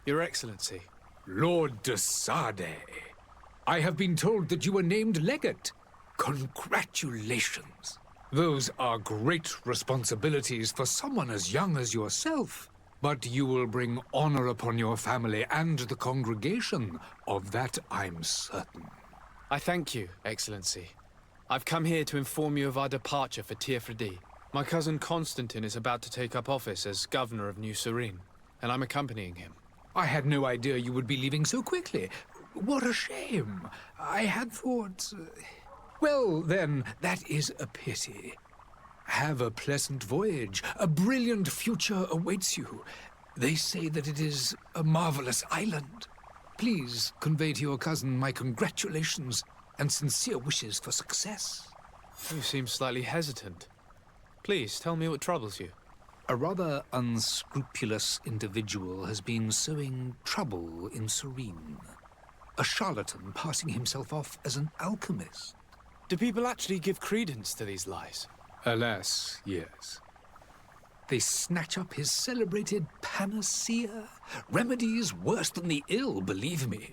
Your Excellency. Lord de Sade, I have been told that you were named legate. Congratulations. Those are great responsibilities for someone as young as yourself. But you will bring honor upon your family and the congregation. Of that, I'm certain. I thank you, Excellency. I've come here to inform you of our departure for Teer Fradee. My cousin Constantine is about to take up office as governor of New Serene, and I'm accompanying him. I had no idea you would be leaving so quickly. What a shame. I had thought... Well, then, that is a pity. Have a pleasant voyage. A brilliant future awaits you. They say that it is a marvelous island. Please convey to your cousin my congratulations and sincere wishes for success. You seem slightly hesitant. Please, tell me what troubles you. A rather unscrupulous individual has been sowing trouble in Serene. A charlatan passing himself off as an alchemist. Do people actually give credence to these lies? Alas, yes. They snatch up his celebrated panacea. Remedies worse than the ill, believe me.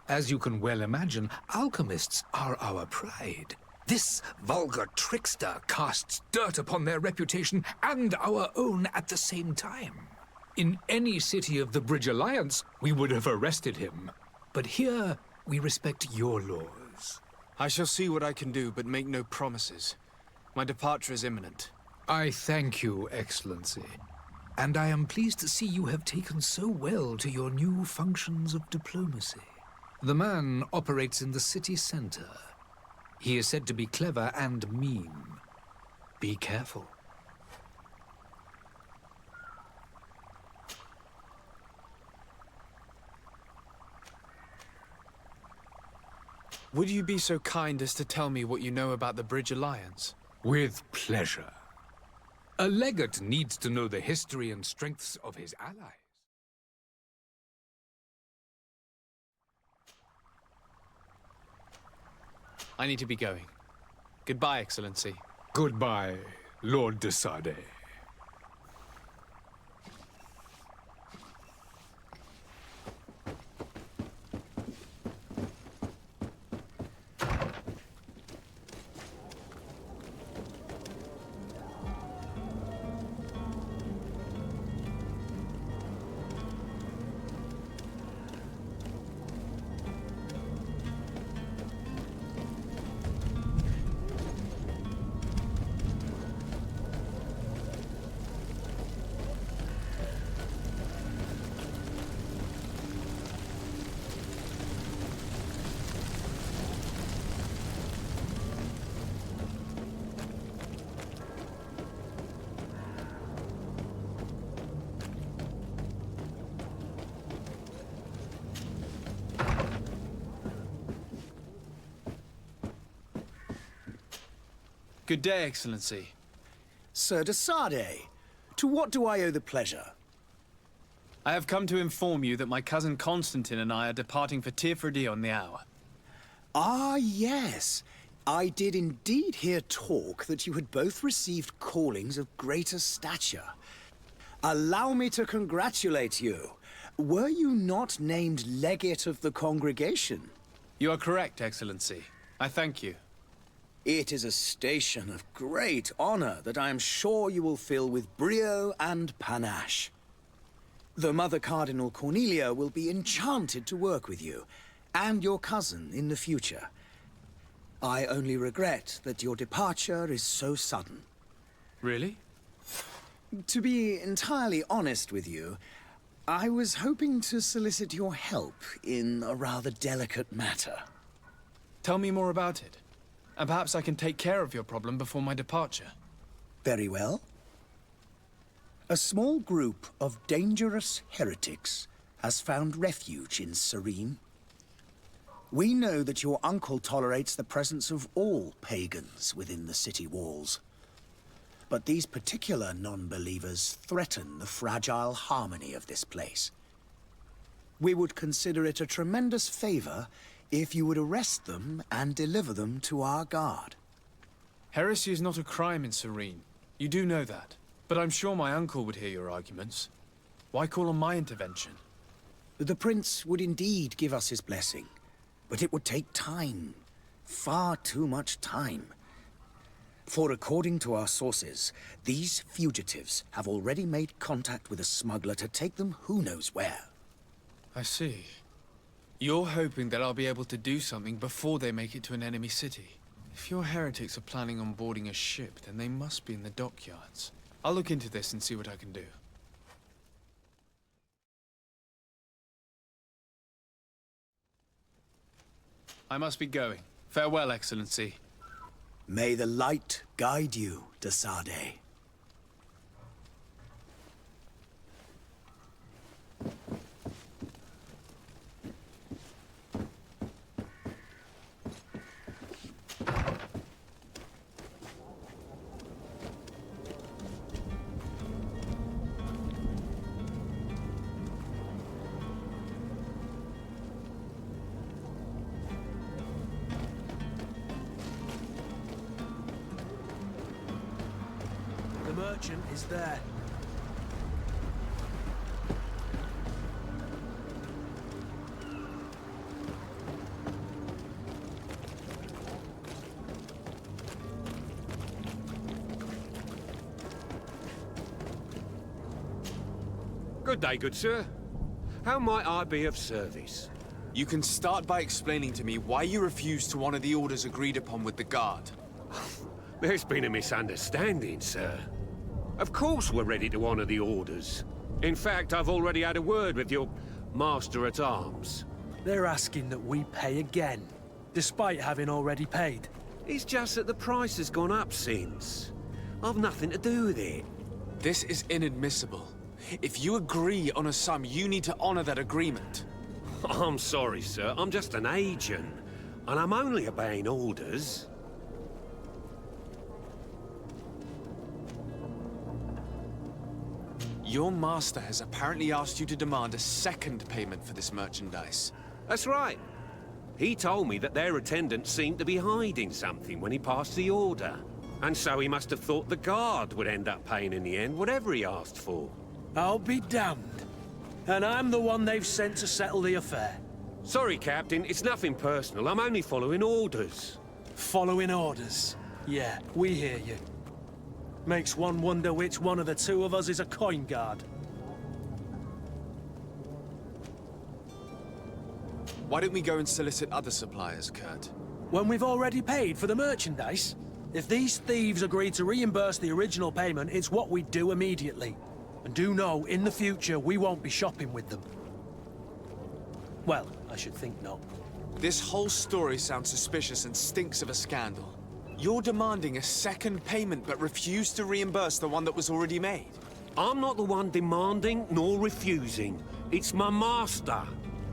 As you can well imagine, alchemists are our pride. This vulgar trickster casts dirt upon their reputation and our own at the same time. In any city of the Bridge Alliance, we would have arrested him. But here, we respect your laws. I shall see what I can do, but make no promises. My departure is imminent. I thank you, Excellency. And I am pleased to see you have taken so well to your new functions of diplomacy. The man operates in the city center. He is said to be clever and mean. Be careful. Would you be so kind as to tell me what you know about the Bridge Alliance? With pleasure. A legate needs to know the history and strengths of his allies. I need to be going. Goodbye, Excellency. Goodbye, Lord de Sade. Good day, Excellency. Sir de Sade, to what do I owe the pleasure? I have come to inform you that my cousin Constantine and I are departing for Teer Fradee on the hour. Ah, yes. I did indeed hear talk that you had both received callings of greater stature. Allow me to congratulate you. Were you not named legate of the congregation? You are correct, Excellency. I thank you. It is a station of great honor that I am sure you will fill with brio and panache. The Mother Cardinal Cornelia will be enchanted to work with you, and your cousin in the future. I only regret that your departure is so sudden. Really? To be entirely honest with you, I was hoping to solicit your help in a rather delicate matter. Tell me more about it. And perhaps I can take care of your problem before my departure. Very well. A small group of dangerous heretics has found refuge in Serene. We know that your uncle tolerates the presence of all pagans within the city walls. But these particular non-believers threaten the fragile harmony of this place. We would consider it a tremendous favor if you would arrest them and deliver them to our guard. Heresy is not a crime in Serene. You do know that. But I'm sure my uncle would hear your arguments. Why call on my intervention? The prince would indeed give us his blessing, but it would take time. Far too much time. For according to our sources, these fugitives have already made contact with a smuggler to take them who knows where. I see. You're hoping that I'll be able to do something before they make it to an enemy city. If your heretics are planning on boarding a ship, then they must be in the dockyards. I'll look into this and see what I can do. I must be going. Farewell, Excellency. May the light guide you, Desade. The merchant is there. Good day, good sir. How might I be of service? You can start by explaining to me why you refused to honor the orders agreed upon with the guard. There's been a misunderstanding, sir. Of course we're ready to honor the orders. In fact, I've already had a word with your master-at-arms. They're asking that we pay again, despite having already paid. It's just that the price has gone up since. I've nothing to do with it. This is inadmissible. If you agree on a sum, you need to honor that agreement. I'm sorry, sir. I'm just an agent. And I'm only obeying orders. Your master has apparently asked you to demand a second payment for this merchandise. That's right. He told me that their attendant seemed to be hiding something when he passed the order. And so he must have thought the guard would end up paying in the end, whatever he asked for. I'll be damned. And I'm the one they've sent to settle the affair. Sorry, Captain. It's nothing personal. I'm only following orders. Following orders. Yeah, we hear you. Makes one wonder which one of the two of us is a coin guard. Why don't we go and solicit other suppliers, Kurt? When we've already paid for the merchandise? If these thieves agree to reimburse the original payment, it's what we do immediately. And do know, in the future, we won't be shopping with them. Well, I should think not. This whole story sounds suspicious and stinks of a scandal. You're demanding a second payment but refuse to reimburse the one that was already made. I'm not the one demanding nor refusing. It's my master.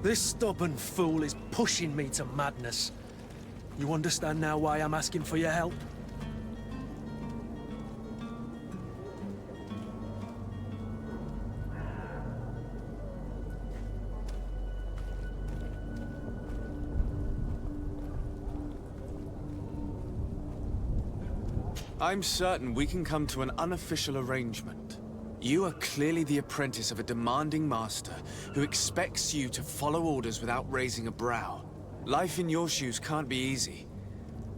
This stubborn fool is pushing me to madness. You understand now why I'm asking for your help? I'm certain we can come to an unofficial arrangement. You are clearly the apprentice of a demanding master who expects you to follow orders without raising a brow. Life in your shoes can't be easy.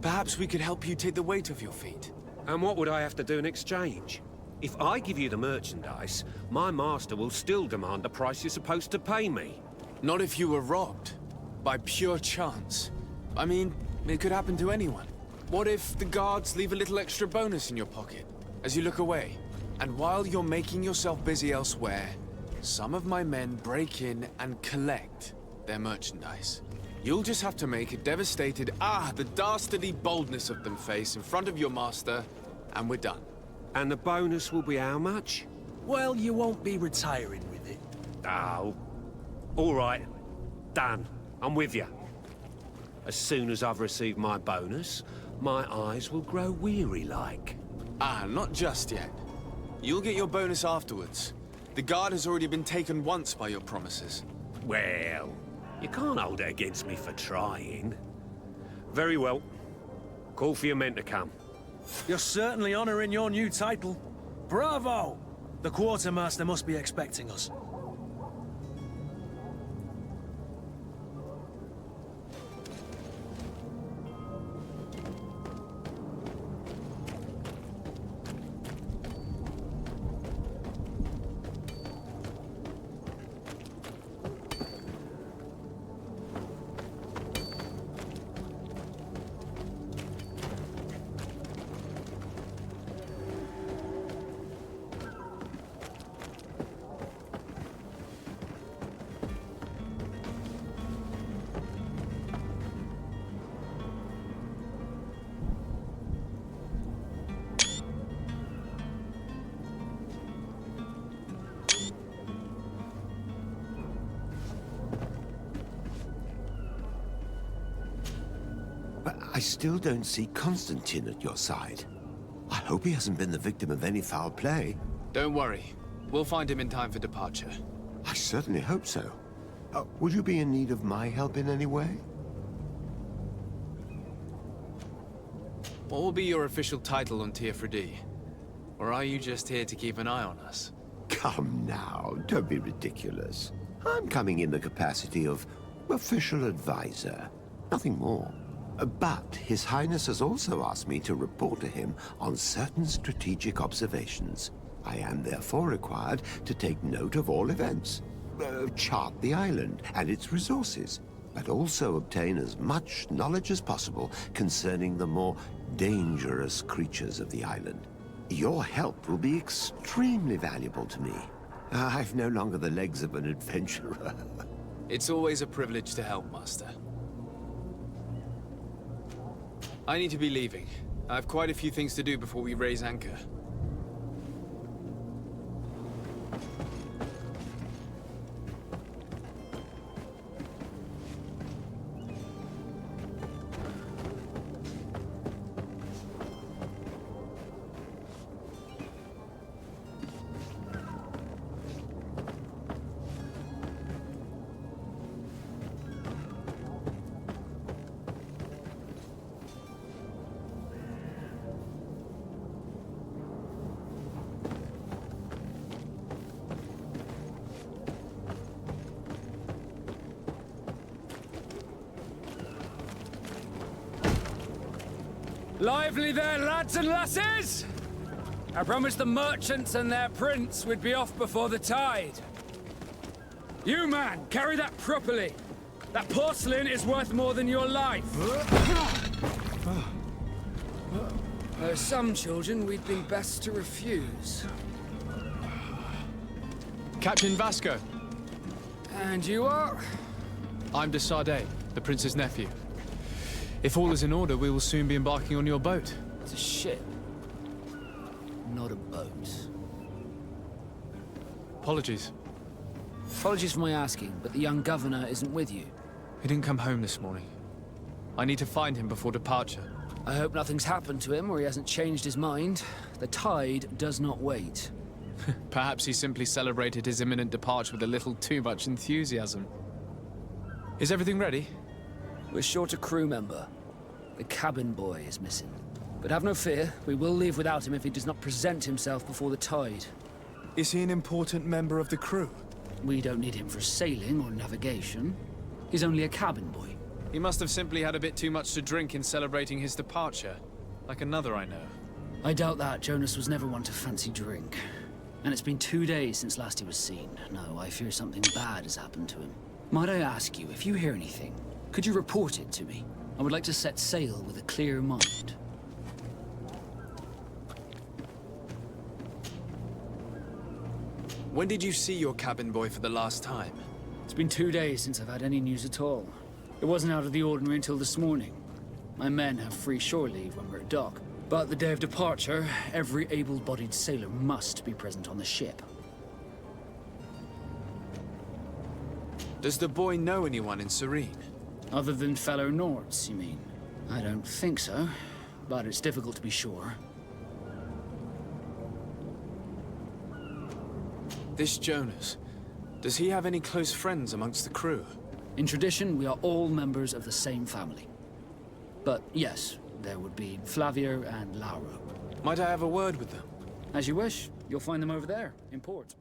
Perhaps we could help you take the weight off your feet. And what would I have to do in exchange? If I give you the merchandise, my master will still demand the price you're supposed to pay me. Not if you were robbed. By pure chance. I mean, it could happen to anyone. What if the guards leave a little extra bonus in your pocket as you look away? And while you're making yourself busy elsewhere, some of my men break in and collect their merchandise. You'll just have to make a devastated, the dastardly boldness of them face in front of your master, and we're done. And the bonus will be how much? Well, you won't be retiring with it. Oh. All right. Done. I'm with you. As soon as I've received my bonus, my eyes will grow weary-like. Not just yet. You'll get your bonus afterwards. The guard has already been taken once by your promises. Well, you can't hold it against me for trying. Very well. Call for your men to come. You're certainly honoring your new title. Bravo! The quartermaster must be expecting us. I still don't see Constantine at your side. I hope he hasn't been the victim of any foul play. Don't worry. We'll find him in time for departure. I certainly hope so. Would you be in need of my help in any way? What will be your official title on Teer Fradee? Or are you just here to keep an eye on us? Come now, don't be ridiculous. I'm coming in the capacity of official advisor, nothing more. But His Highness has also asked me to report to him on certain strategic observations. I am therefore required to take note of all events, chart the island and its resources, but also obtain as much knowledge as possible concerning the more dangerous creatures of the island. Your help will be extremely valuable to me. I've no longer the legs of an adventurer. It's always a privilege to help, Master. I need to be leaving. I have quite a few things to do before we raise anchor. Lively there, lads and lasses! I promised the merchants and their prince we'd be off before the tide. You, man, carry that properly. That porcelain is worth more than your life. There are some children we'd be best to refuse. Captain Vasco. And you are? I'm de Sade, the prince's nephew. If all is in order, we will soon be embarking on your boat. It's a ship, not a boat. Apologies. Apologies for my asking, but the young governor isn't with you. He didn't come home this morning. I need to find him before departure. I hope nothing's happened to him or he hasn't changed his mind. The tide does not wait. Perhaps he simply celebrated his imminent departure with a little too much enthusiasm. Is everything ready? We're short a crew member. The cabin boy is missing. But have no fear, we will leave without him if he does not present himself before the tide. Is he an important member of the crew? We don't need him for sailing or navigation. He's only a cabin boy. He must have simply had a bit too much to drink in celebrating his departure. Like another I know. I doubt that. Jonas was never one to fancy drink. And it's been 2 days since last he was seen. No, I fear something bad has happened to him. Might I ask you, if you hear anything, could you report it to me? I would like to set sail with a clear mind. When did you see your cabin boy for the last time? It's been 2 days since I've had any news at all. It wasn't out of the ordinary until this morning. My men have free shore leave when we're at dock. But the day of departure, every able-bodied sailor must be present on the ship. Does the boy know anyone in Serene? Other than fellow Nords, you mean? I don't think so, but it's difficult to be sure. This Jonas, does he have any close friends amongst the crew? In tradition, we are all members of the same family. But yes, there would be Flavia and Laura. Might I have a word with them? As you wish. You'll find them over there, in port.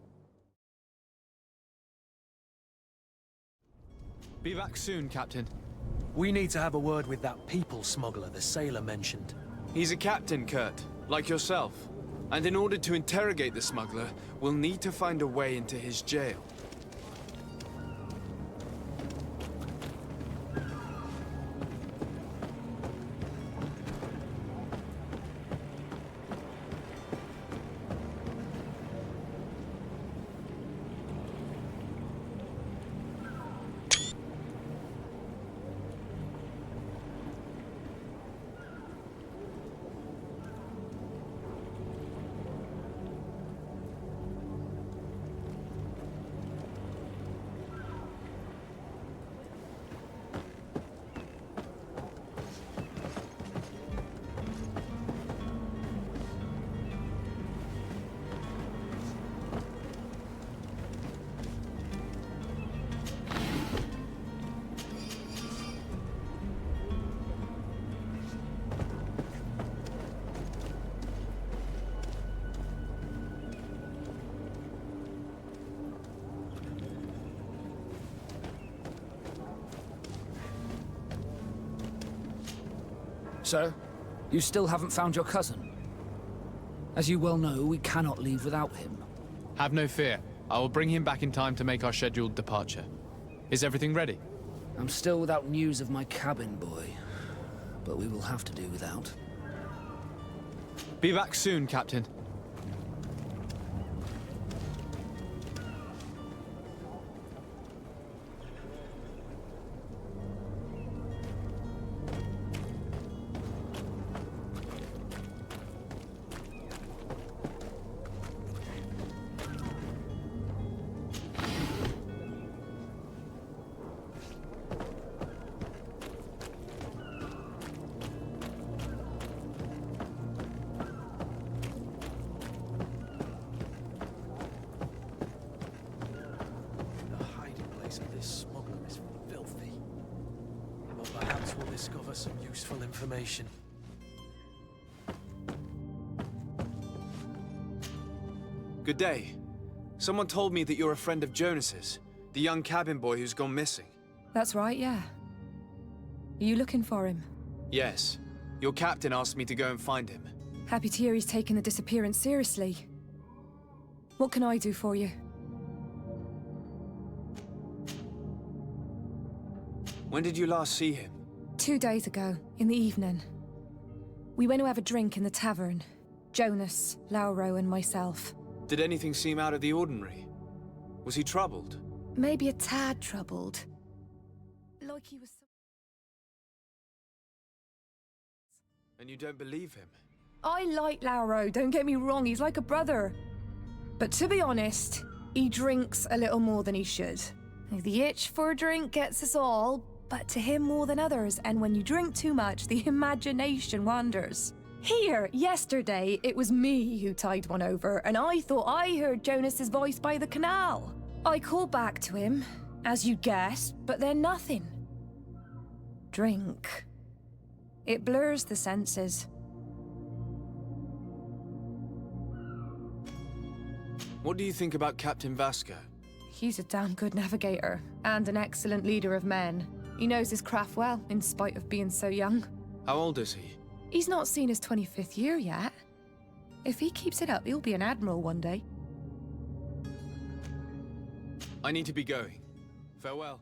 Be back soon, Captain. We need to have a word with that people smuggler the sailor mentioned. He's a captain, Kurt, like yourself. And in order to interrogate the smuggler, we'll need to find a way into his jail. So, you still haven't found your cousin? As you well know, we cannot leave without him. Have no fear. I will bring him back in time to make our scheduled departure. Is everything ready? I'm still without news of my cabin boy, but we will have to do without. Be back soon, Captain. Discover some useful information. Good day. Someone told me that you're a friend of Jonas's, the young cabin boy who's gone missing. That's right, yeah. Are you looking for him? Yes. Your captain asked me to go and find him. Happy to hear he's taken the disappearance seriously. What can I do for you? When did you last see him? 2 days ago, in the evening. We went to have a drink in the tavern. Jonas, Lauro, and myself. Did anything seem out of the ordinary? Was he troubled? Maybe a tad troubled. Like he was... And you don't believe him? I like Lauro, don't get me wrong, he's like a brother. But to be honest, he drinks a little more than he should. The itch for a drink gets us all, but to him more than others, and when you drink too much, the imagination wanders. Here, yesterday, it was me who tied one over, and I thought I heard Jonas's voice by the canal. I called back to him, as you guessed, but then nothing. Drink. It blurs the senses. What do you think about Captain Vasco? He's a damn good navigator, and an excellent leader of men. He knows his craft well, in spite of being so young. How old is he? He's not seen his 25th year yet. If he keeps it up, he'll be an admiral one day. I need to be going. Farewell.